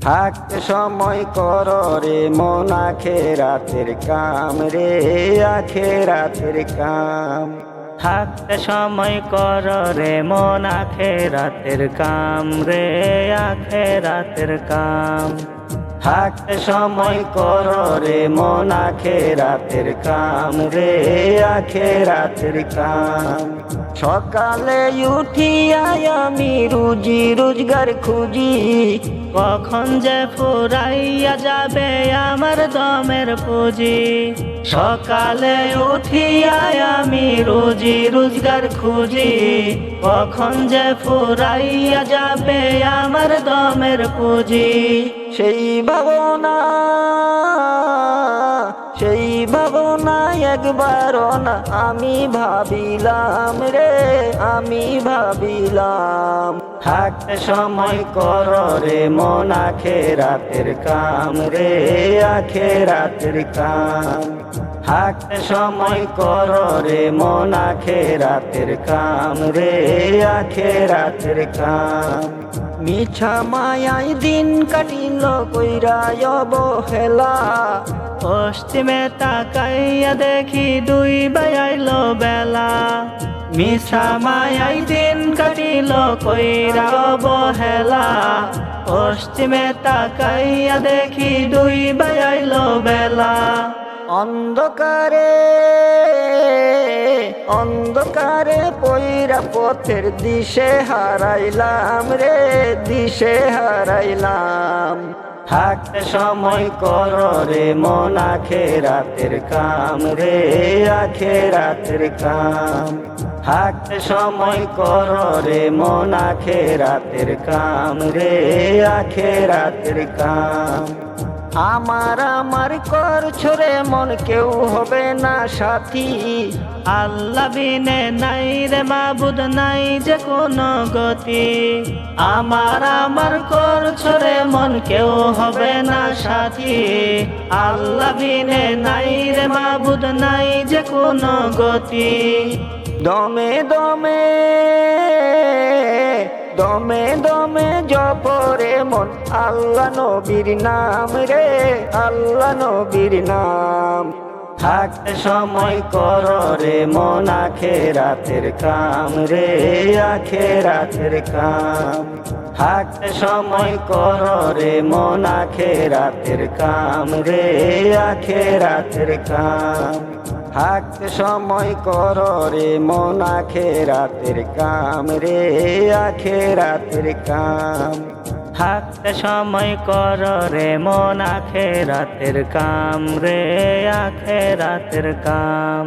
থাকতে সময় কর রে মন আখেরাতের কাম রে আখেরাতের কাম। থাকতে সময় কর রে মন আখেরাতের কাম রে আখেরাতের কাম। থাকতে সময় কর রে মন আখেরাতের কাম রে আখেরাতের কাম। সকালে উঠিয়া আমি রুজি রোজগার খুঁজি, কখন যে ফুরাইয়া যাবে আমার দমের পুঁজি। সকালে উঠিয়া আমি রুজি রোজগার খুঁজি, কখন যে ফুরাইয়া যাবে আমার দমের পুঁজি। সেই ভাবনা সেই ভাবনা একবারও না আমি ভাবিলাম রে আমি ভাবিলাম। থাকতে সময় কর রে মন আখেরাতের কাম রে আখেরাতের কাম। থাকতে সময় কর রে মন আখেরাতের কাম রে আখেরাতের কাম। মিছা মায়ায় দিন কাটিল কইরা অবহেলা, পশ্চিমে তাকাইয়া দেখি দুই বাজাইল বেলা। মিছা মায়াই দিন কাটিল কইরা অবহেলা, পশ্চিমে তাকাইয়া দেখি দুই বাজাইল বেলা। অন্ধকারে অন্ধকারে পইরা পথের দিশে হারাইলাম রে দিশে হারাইলাম। থাকতে সময় কর রে মন আখেরাতের কাম রে আখেরাতের কাম। থাকতে সময় কর রে মন আখেরাতের কাম রে আখেরাতের কাম। আমার করছো রে মন কেউ হবে না সাথী, আল্লাহ বিনে নাই রে মাবুদ নাই যে কোনো গতি। আমার করছো রে মন কেউ হবে না সাথী, আল্লাহ বিনে নাই রে মাবুদ নাই যে কোনো গতি। দমে দমে দমে দমে জপরে মন আল্লাহ নবীর নাম রে আল্লাহ নবীর নাম। থাকতে সময় কর রে মন আখেরাতের কাম রে আখেরাতের কাম। থাকতে সময় কর রে মন আখেরাতের কাম রে আখেরাতের কাম। থাকতে সময় কর রে মন আখেরাতের কাম রে আখেরাতের কাম। থাকতে সময় কর রে মন আখেরাতের কাম রে আখেরাতের কাম।